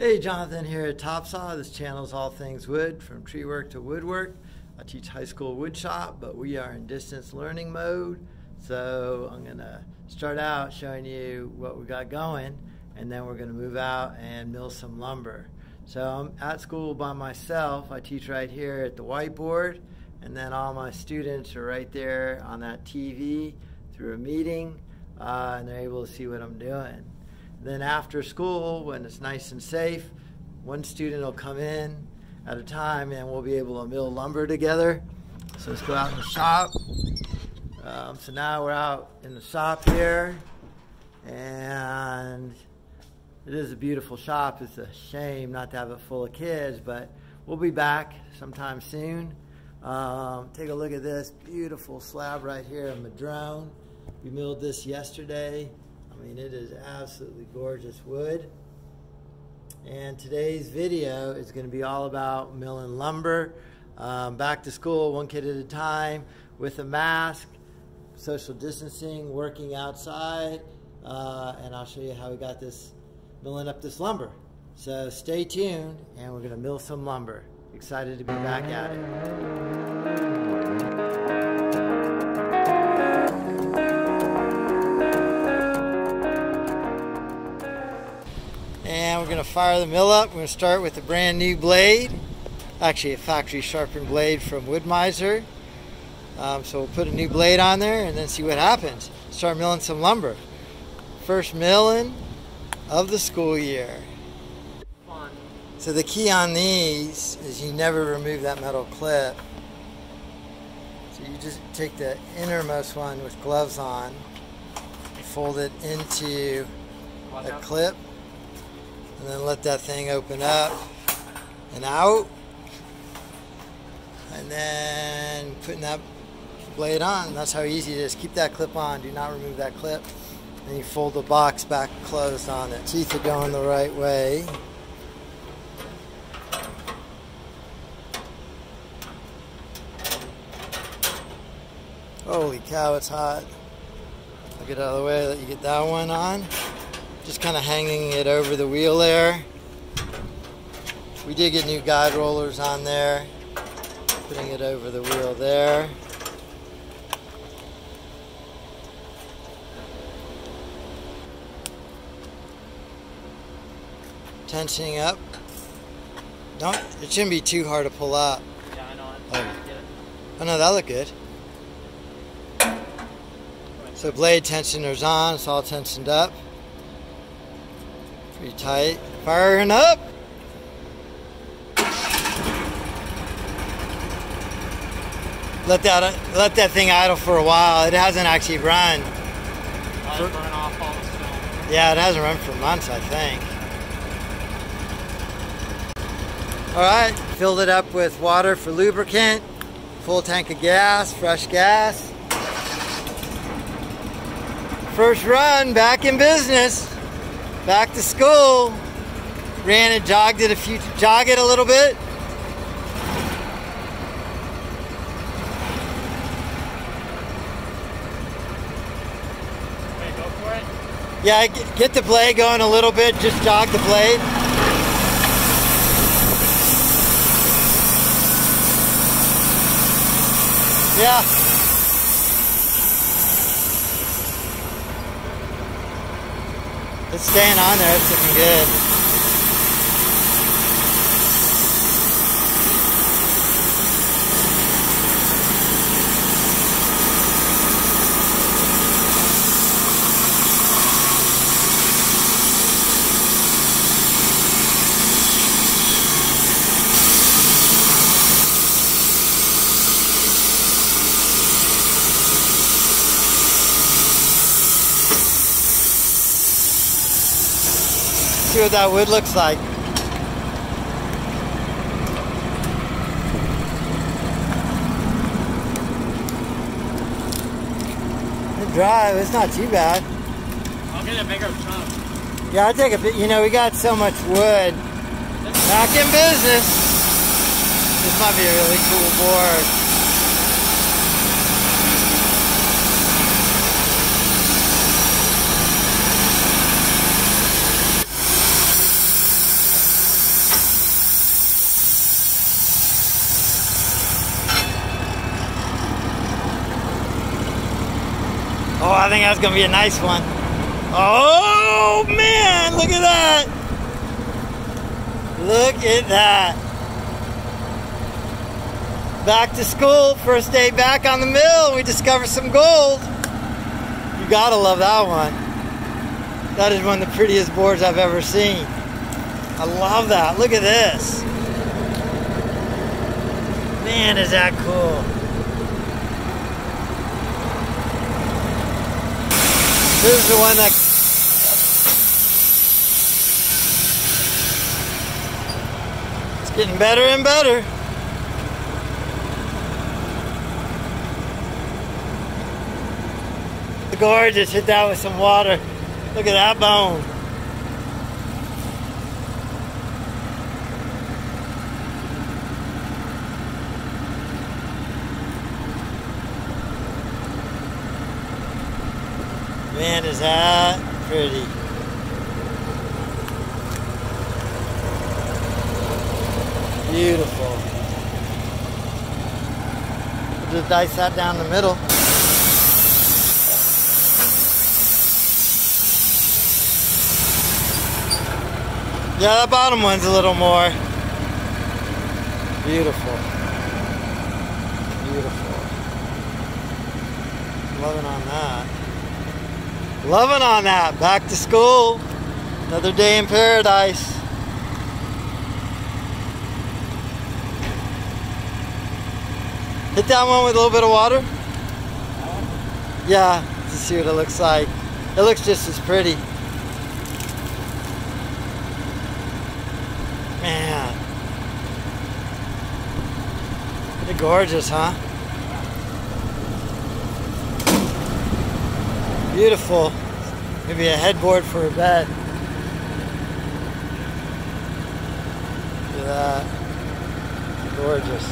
Hey, Jonathan here at TopSaw. This channel is all things wood, from tree work to woodwork. I teach high school wood shop, but we are in distance learning mode. So I'm gonna start out showing you what we got going, and then we're gonna move out and mill some lumber. So I'm at school by myself. I teach right here at the whiteboard, and then all my students are right there on that TV through a meeting, and they're able to see what I'm doing. Then after school, when it's nice and safe, one student will come in at a time and we'll be able to mill lumber together. So let's go out in the shop. So now we're out in the shop here, and it is a beautiful shop. It's a shame not to have it full of kids, but we'll be back sometime soon. Take a look at this beautiful slab right here of Madrone. We milled this yesterday. I mean, it is absolutely gorgeous wood. And today's video is going to be all about milling lumber. Back to school, one kid at a time, with a mask, social distancing, working outside, and I'll show you how we got this, milling up this lumber. So stay tuned, and we're going to mill some lumber. Excited to be back at it. And we're going to fire the mill up. We're going to start with a brand new blade, actually a factory sharpened blade from Mizer. So we'll put a new blade on there and then see what happens. Start milling some lumber. First milling of the school year. So the key on these is you never remove that metal clip. So you just take the innermost one with gloves on, fold it into a clip, and then let that thing open up and out, and then putting that blade on. That's how easy it is. Keep that clip on, do not remove that clip, and you fold the box back closed on it. Teeth are going the right way. Holy cow, it's hot. I'll get out of the way, let you get that one on. Just kind of hanging it over the wheel there. We did get new guide rollers on there. Putting it over the wheel there. Tensioning up. It shouldn't be too hard to pull up. Yeah, I know. Oh no, that looked good. So blade tensioner's on, it's all tensioned up. Pretty tight. Firing up. Let that thing idle for a while. It hasn't actually run. Burn off all the film. Yeah, it hasn't run for months, I think. Alright, filled it up with water for lubricant, full tank of gas, fresh gas. First run, back in business. Back to school. Ran and jogged it a little bit. Okay, go for it. Yeah, get the blade going a little bit. Just jog the blade. Yeah. It's staying on there, it's looking good. See what that wood looks like. It's dry, it's not too bad. I'll get a bigger chunk. Yeah, I'll take a bit. You know, we got so much wood. Back in business. This might be a really cool board. I think that's gonna be a nice one. Oh man, look at that. Look at that. Back to school, first day back on the mill. We discovered some gold. You gotta love that one. That is one of the prettiest boards I've ever seen. I love that. Look at this. Man, is that cool. This is the one that it's getting better and better. Gorgeous. Hit that with some water. Look at that bone. Man, is that pretty. Beautiful. We'll just dice that down the middle. Yeah, that bottom one's a little more. Beautiful. Beautiful. Loving on that. Loving on that. Back to school. Another day in paradise. Hit that one with a little bit of water. Yeah, to see what it looks like. It looks just as pretty. Man. Pretty gorgeous, huh? Beautiful. Maybe a headboard for a bed. Look at that. Gorgeous.